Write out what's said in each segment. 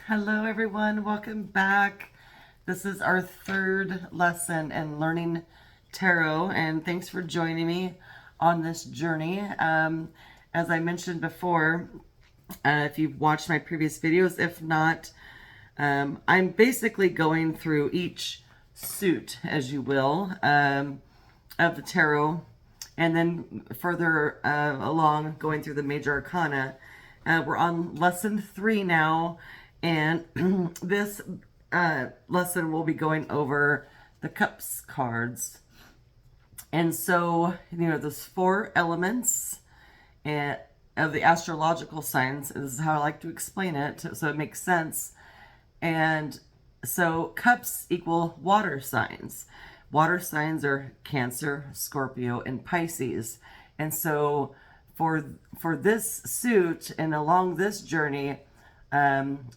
Hello everyone, welcome back. This is our third lesson in learning tarot, and thanks for joining me on this journey. As I mentioned before, if you've watched my previous videos, if not, I'm basically going through each suit, as you will, of the tarot, and then further along going through the major arcana. We're on lesson 3 now, and this lesson we'll be going over the cups cards. And so, there's 4 elements and of the astrological signs. This is how I like to explain it, so it makes sense. And so cups equal water signs. Water signs are Cancer, Scorpio, and Pisces. And so for this suit and along this journey,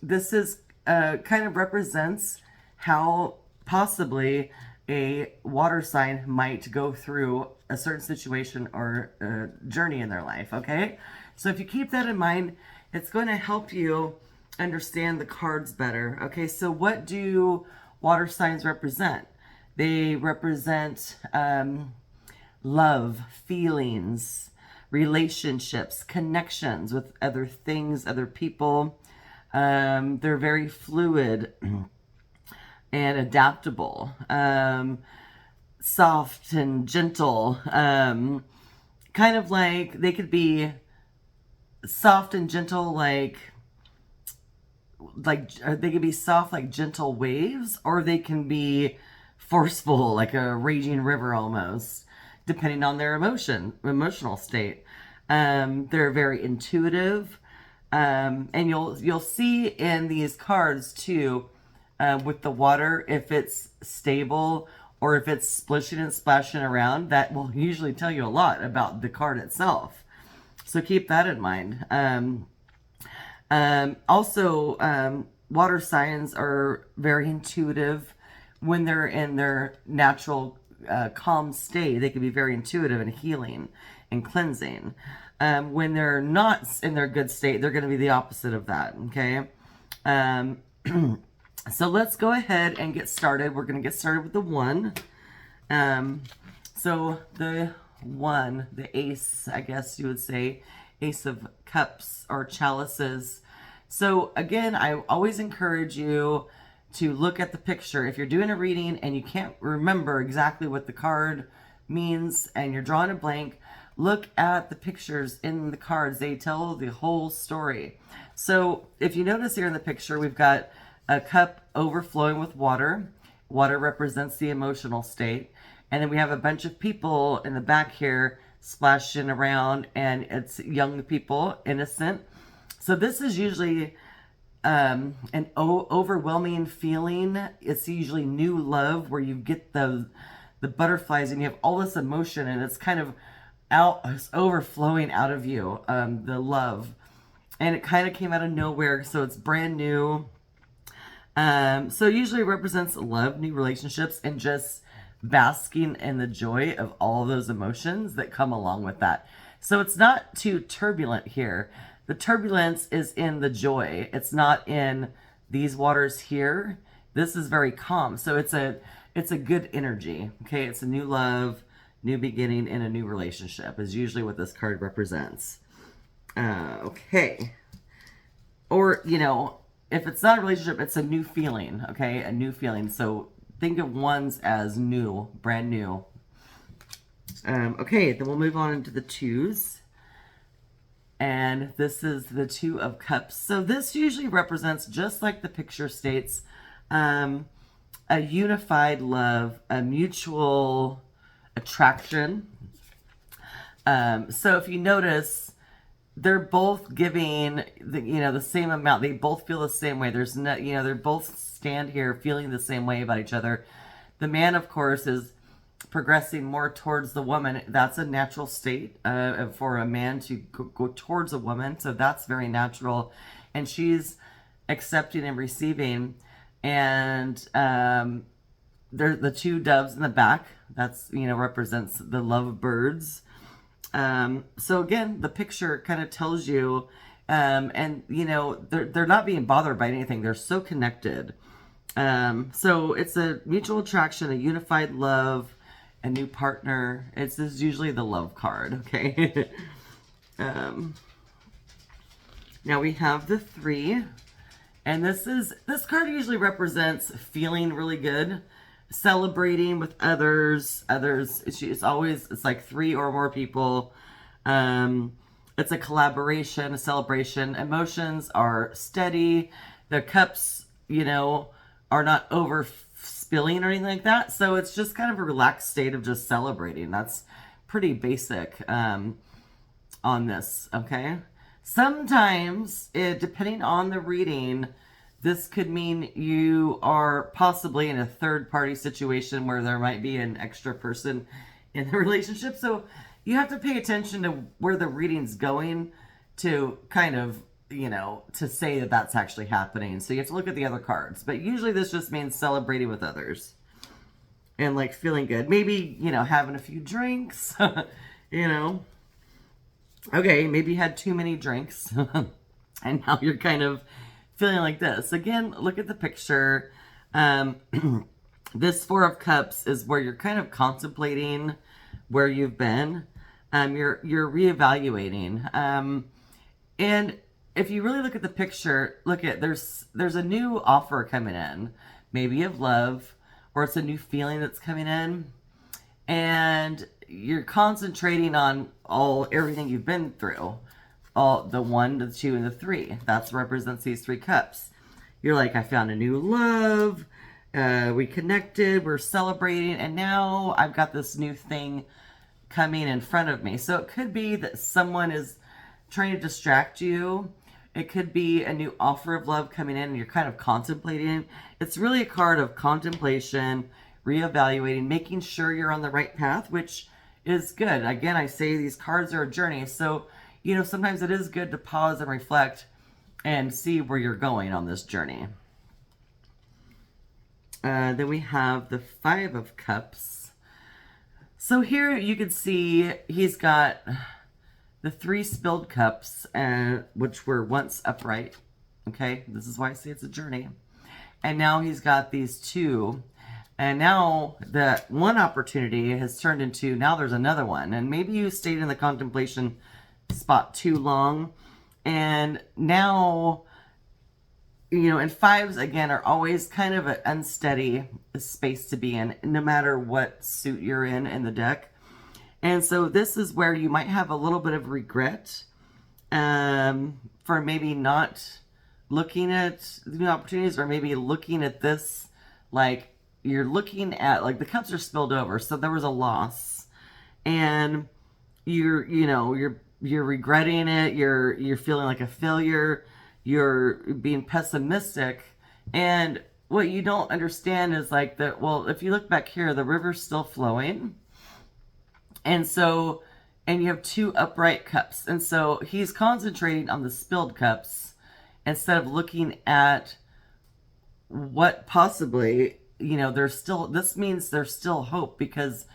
this is kind of represents how possibly a water sign might go through a certain situation or journey in their life, okay? So if you keep that in mind, it's going to help you understand the cards better. Okay, so what do water signs represent? They represent love, feelings, relationships, connections with other things, other people. They're very fluid and adaptable, soft and gentle, kind of like they could be soft and gentle, like they can be soft like gentle waves, or they can be forceful like a raging river almost, depending on their emotional state. They're very intuitive, and you'll see in these cards too, with the water, if it's stable or if it's splishing and splashing around. That will usually tell you a lot about the card itself, so keep that in mind. Also, water signs are very intuitive when they're in their natural calm state. They can be very intuitive and healing and cleansing. When they're not in their good state, they're going to be the opposite of that, okay? So let's go ahead and get started. We're going to get started with the 1. So the 1, the ace, I guess you would say, Ace of Cups or chalices. So again, I always encourage you to look at the picture. If you're doing a reading and you can't remember exactly what the card means and you're drawing a blank, look at the pictures in the cards. They tell the whole story. So if you notice here in the picture, we've got a cup overflowing with water. Water represents the emotional state. And then we have a bunch of people in the back here splashing around, and it's young people, innocent. So this is usually an overwhelming feeling. It's usually new love, where you get the butterflies and you have all this emotion, and it's kind of it's overflowing out of you, the love. And it kind of came out of nowhere, so it's brand new. So usually it represents love, new relationships, and just basking in the joy of all those emotions that come along with that. So it's not too turbulent here. The turbulence is in the joy. It's not in these waters here. This is very calm. So it's a good energy. Okay, it's a new love, new beginning, in a new relationship is usually what this card represents. Okay. Or, if it's not a relationship, it's a new feeling. Okay, a new feeling. So think of ones as new, brand new. Okay, then we'll move on into the 2s. And this is the 2 of Cups. So this usually represents, just like the picture states, a unified love, a mutual attraction. So if you notice, they're both giving the same amount. They both feel the same way. There's no, they're both stand here feeling the same way about each other. The man, of course, is progressing more towards the woman. That's a natural state for a man to go towards a woman. So that's very natural. And she's accepting and receiving. And there's the 2 doves in the back. That's, represents the love birds. So again, the picture kind of tells you And you know, they're not being bothered by anything. They're so connected. So it's a mutual attraction, a unified love, a new partner. This is usually the love card, okay? Now we have the 3, and this card usually represents feeling really good, celebrating with others. It's like 3 or more people. It's a collaboration, a celebration. Emotions are steady. The cups, you know, are not over spilling or anything like that. So it's just kind of a relaxed state of just celebrating. That's pretty basic on this, okay? Sometimes, depending on the reading, this could mean you are possibly in a third-party situation where there might be an extra person in the relationship. So you have to pay attention to where the reading's going to kind of, you know, to say that that's actually happening. So you have to look at the other cards. But usually this just means celebrating with others and like feeling good. Maybe, you know, having a few drinks, you know. Okay, maybe you had too many drinks and now you're kind of feeling like this. Again, look at the picture. This 4 of Cups is where you're kind of contemplating where you've been. You're reevaluating. And if you really look at the picture, look at there's a new offer coming in, maybe of love, or it's a new feeling that's coming in, and you're concentrating on everything you've been through, all the 1, the 2, and the 3. That represents these 3 cups. You're like, I found a new love. We connected. We're celebrating, and now I've got this new thing coming in front of me. So it could be that someone is trying to distract you. It could be a new offer of love coming in and you're kind of contemplating. It's really a card of contemplation, reevaluating, making sure you're on the right path, which is good. Again, I say these cards are a journey. So, you know, sometimes it is good to pause and reflect and see where you're going on this journey. Then we have the 5 of Cups. So here you can see he's got the 3 spilled cups, which were once upright. Okay, this is why I say it's a journey. And now he's got these 2. And now that one opportunity has turned into, now there's another one. And maybe you stayed in the contemplation spot too long. And now, you know, and 5s, again, are always kind of an unsteady space to be in, no matter what suit you're in the deck. And so this is where you might have a little bit of regret for maybe not looking at new opportunities, or maybe looking at this like you're looking at, like, the cups are spilled over, so there was a loss, and you're regretting it, you're feeling like a failure, you're being pessimistic, and what you don't understand is like that, well, if you look back here, the river's still flowing, and so, and you have 2 upright cups, and so he's concentrating on the spilled cups instead of looking at what possibly, you know, this means there's still hope because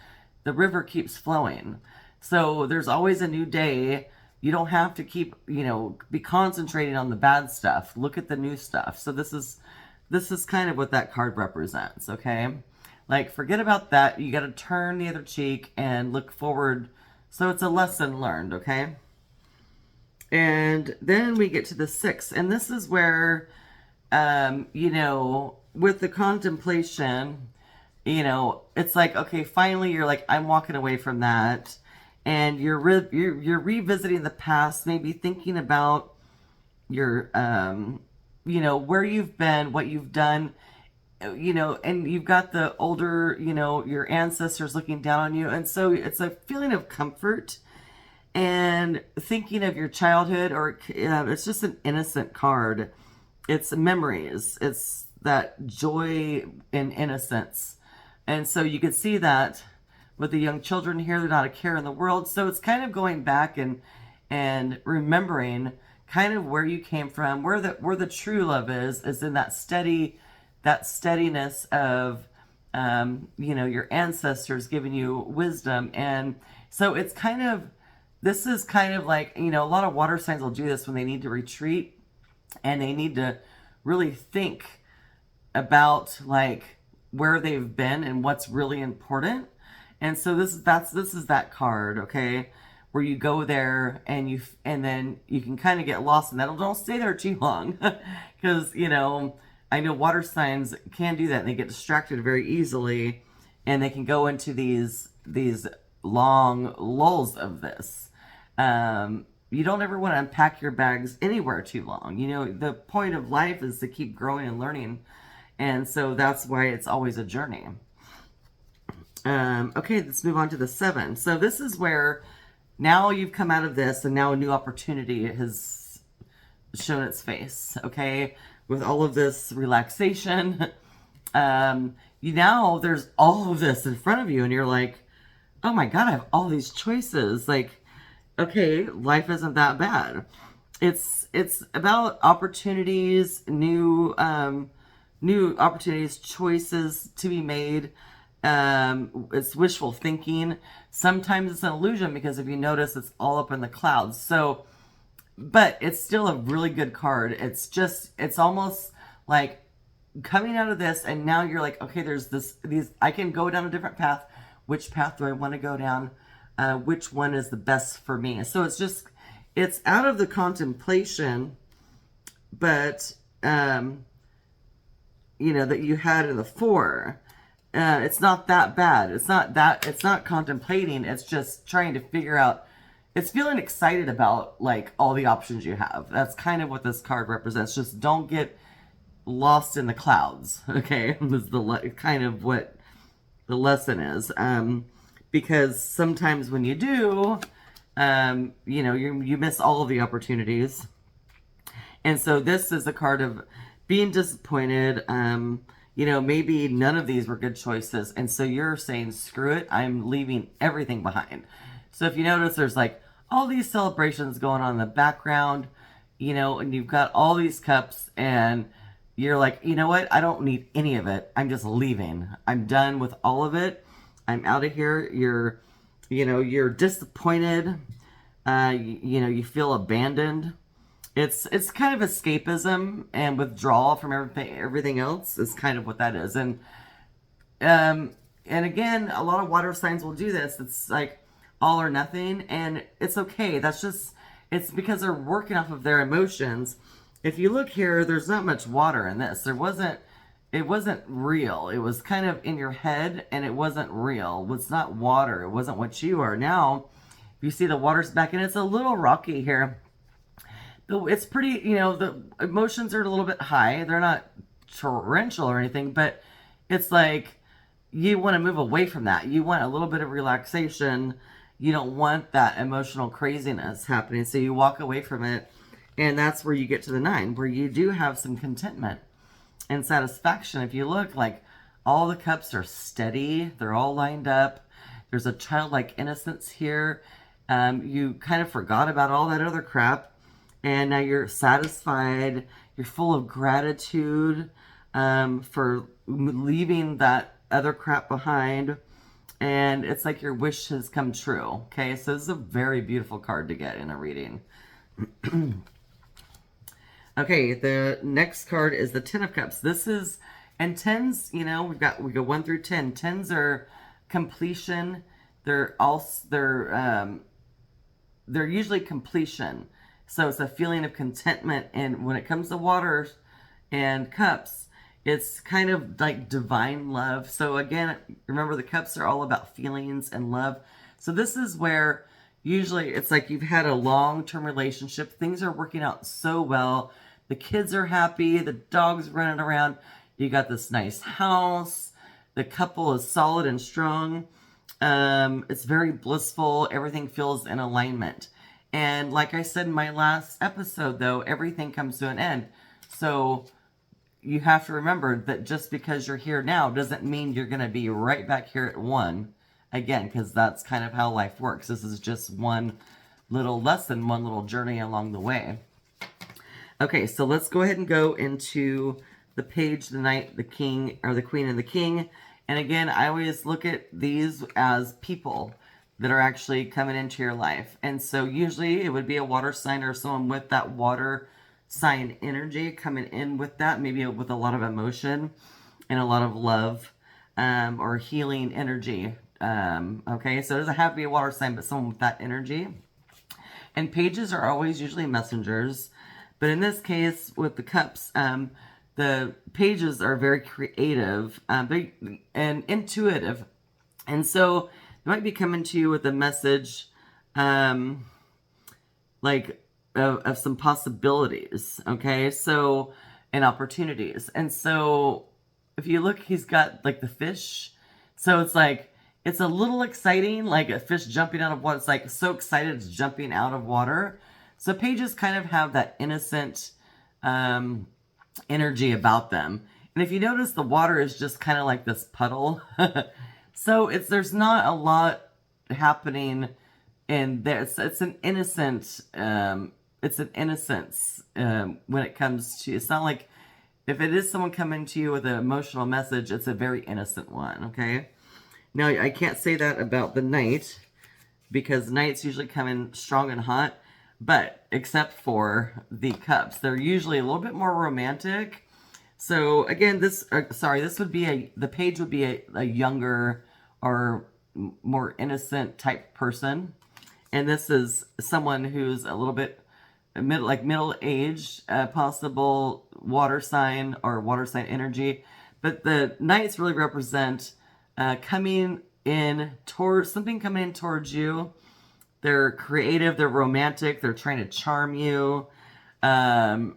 the river keeps flowing. So there's always a new day. You don't have to keep, you know, be concentrating on the bad stuff. Look at the new stuff. So this is kind of what that card represents, okay? Like, forget about that. You got to turn the other cheek and look forward. So it's a lesson learned, okay? And then we get to the 6, and this is where, you know, with the contemplation, you know, it's like, okay, finally you're like, I'm walking away from that, and you're revisiting the past, maybe thinking about your, you know, where you've been, what you've done, you know, and you've got the older, you know, your ancestors looking down on you, and so it's a feeling of comfort and thinking of your childhood, or it's just an innocent card. It's memories. It's that joy and innocence. And so you can see that with the young children here, they're not a care in the world. So it's kind of going back and remembering kind of where you came from, where the true love is in that steadiness of, you know, your ancestors giving you wisdom. And so it's kind of this is kind of like, you know, a lot of water signs will do this when they need to retreat and they need to really think about like where they've been and what's really important. And so this is that card, okay, where you go there and then you can kind of get lost in that. Don't stay there too long, because you know, I know water signs can do that. And they get distracted very easily, and they can go into these long lulls of this. You don't ever want to unpack your bags anywhere too long. You know, the point of life is to keep growing and learning, and so that's why it's always a journey. Okay, let's move on to the 7. So this is where now you've come out of this and now a new opportunity has shown its face, okay? With all of this relaxation, now there's all of this in front of you and you're like, oh my God, I have all these choices. Like, okay, life isn't that bad. It's about opportunities, new opportunities, choices to be made. It's wishful thinking. Sometimes it's an illusion because if you notice, it's all up in the clouds. So, but it's still a really good card. It's almost like coming out of this and now you're like, okay, there's these, I can go down a different path. Which path do I want to go down? Which one is the best for me? So it's out of the contemplation, but, you know, that you had in the 4. It's not that bad. It's not contemplating. It's just trying to figure out, it's feeling excited about like all the options you have. That's kind of what this card represents. Just don't get lost in the clouds. Okay. Is kind of what the lesson is. Because sometimes when you do, you know, you miss all of the opportunities. And so this is a card of being disappointed. You know, maybe none of these were good choices. And so you're saying, screw it, I'm leaving everything behind. So if you notice, there's like all these celebrations going on in the background, you know, and you've got all these cups and you're like, you know what? I don't need any of it. I'm just leaving. I'm done with all of it. I'm out of here. You're disappointed. You know, you feel abandoned. It's kind of escapism and withdrawal from everything else is kind of what that is. And again, a lot of water signs will do this. It's like all or nothing, and it's okay. It's because they're working off of their emotions. If you look here, there's not much water in this. It wasn't real. It was kind of in your head, and it wasn't real. It was not water. It wasn't what you are. Now, you see the water's back, and it's a little rocky here. It's pretty, you know, the emotions are a little bit high. They're not torrential or anything, but it's like you want to move away from that. You want a little bit of relaxation. You don't want that emotional craziness happening. So you walk away from it. And that's where you get to the 9, where you do have some contentment and satisfaction. If you look, like all the cups are steady. They're all lined up. There's a childlike innocence here. You kind of forgot about all that other crap. And now you're satisfied. You're full of gratitude for leaving that other crap behind. And it's like your wish has come true. Okay, so this is a very beautiful card to get in a reading. Okay, the next card is the 10 of Cups. This is, and 10s, you know, we go 1 through 10. 10s are completion. They're usually completion. So it's a feeling of contentment. And when it comes to waters and cups, it's kind of like divine love. So again, remember the cups are all about feelings and love. So this is where usually it's like you've had a long-term relationship. Things are working out so well. The kids are happy. The dog's running around. You got this nice house. The couple is solid and strong. It's very blissful. Everything feels in alignment. And like I said in my last episode, though, everything comes to an end. So you have to remember that just because you're here now doesn't mean you're going to be right back here at 1 again, because that's kind of how life works. This is just one little lesson, one little journey along the way. Okay, so let's go ahead and go into the page, the Knight, the King, or the Queen and the King. And again, I always look at these as people. that are actually coming into your life. And so usually it would be a water sign or someone with that water sign energy coming in with that, maybe with a lot of emotion and a lot of love, or healing energy. Okay, so it doesn't have to be a water sign, but someone with that energy. And pages are always usually messengers. But in this case, with the cups, the pages are very creative, and intuitive. And so they might be coming to you with a message, like of some possibilities, okay? So, and opportunities. And so if you look, he's got like the fish. So it's like, it's a little exciting, like a fish jumping out of water. It's like so excited it's jumping out of water. So pages kind of have that innocent energy about them. And if you notice, the water is just kind of like this puddle. So there's not a lot happening in there. It's an innocent, it's an innocence when it comes to, it's not like, if it is someone coming to you with an emotional message, it's a very innocent one, okay? Now, I can't say that about the knight, because knights usually come in strong and hot, but except for the cups, they're usually a little bit more romantic. So again, this would be the page would be a younger or more innocent type person. And this is someone who's a little bit middle-aged, possible water sign or water sign energy. But the knights really represent coming in towards you. They're creative, they're romantic, they're trying to charm you. And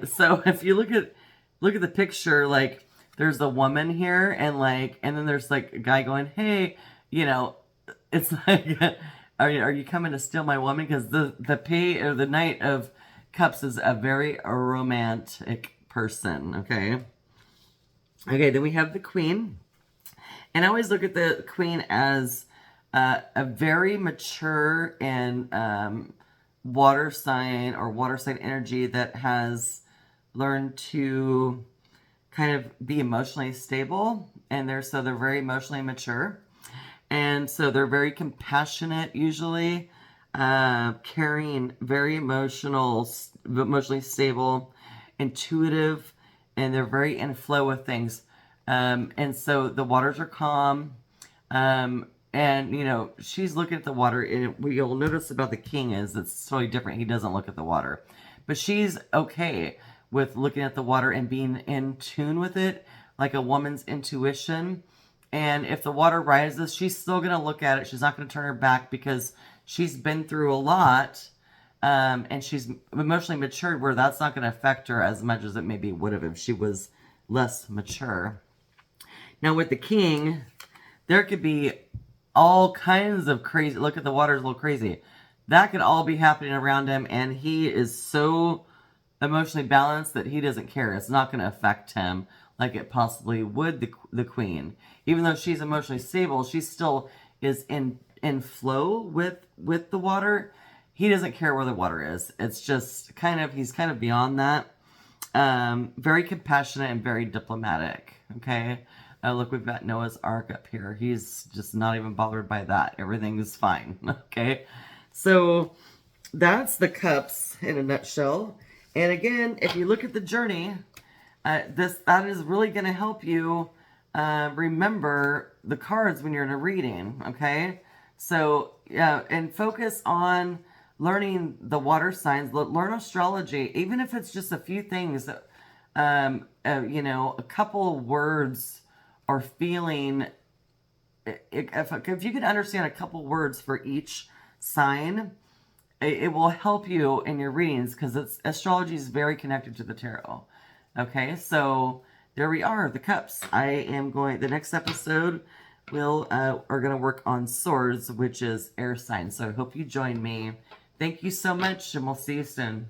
so if you look at the picture, like there's a woman here, and then there's like a guy going, hey, it's like, are you coming to steal my woman? Because the Knight of Cups is a very romantic person. Okay, then we have the Queen, and I always look at the Queen as a very mature and water sign or water sign energy that has learned to kind of be emotionally stable, and they're very emotionally mature. And so they're very compassionate, usually, caring, very emotionally stable, intuitive, and they're very in flow with things. And so the waters are calm. And, she's looking at the water. And what you'll notice about the king is it's totally different. He doesn't look at the water. But she's okay with looking at the water and being in tune with it, like a woman's intuition. And if the water rises, she's still going to look at it. She's not going to turn her back because she's been through a lot. And she's emotionally matured where that's not going to affect her as much as it maybe would have if she was less mature. Now with the king, there could be all kinds of crazy, look at the water, is a little crazy. That could all be happening around him, and he is so emotionally balanced that he doesn't care. It's not going to affect him like it possibly would the Queen. Even though she's emotionally stable, she still is in flow with the water. He doesn't care where the water is. It's just he's kind of beyond that. Very compassionate and very diplomatic. Okay. Look, we've got Noah's Ark up here. He's just not even bothered by that. Everything is fine. Okay. So that's the cups in a nutshell. And again, if you look at the journey, that is really going to help you remember the cards when you're in a reading, okay? So, and focus on learning the water signs, learn astrology, even if it's just a few things, a couple words or feeling. If you can understand a couple words for each sign, it will help you in your readings, because astrology is very connected to the tarot. Okay, so there we are, the cups. The next episode, are going to work on swords, which is air signs. So I hope you join me. Thank you so much, and we'll see you soon.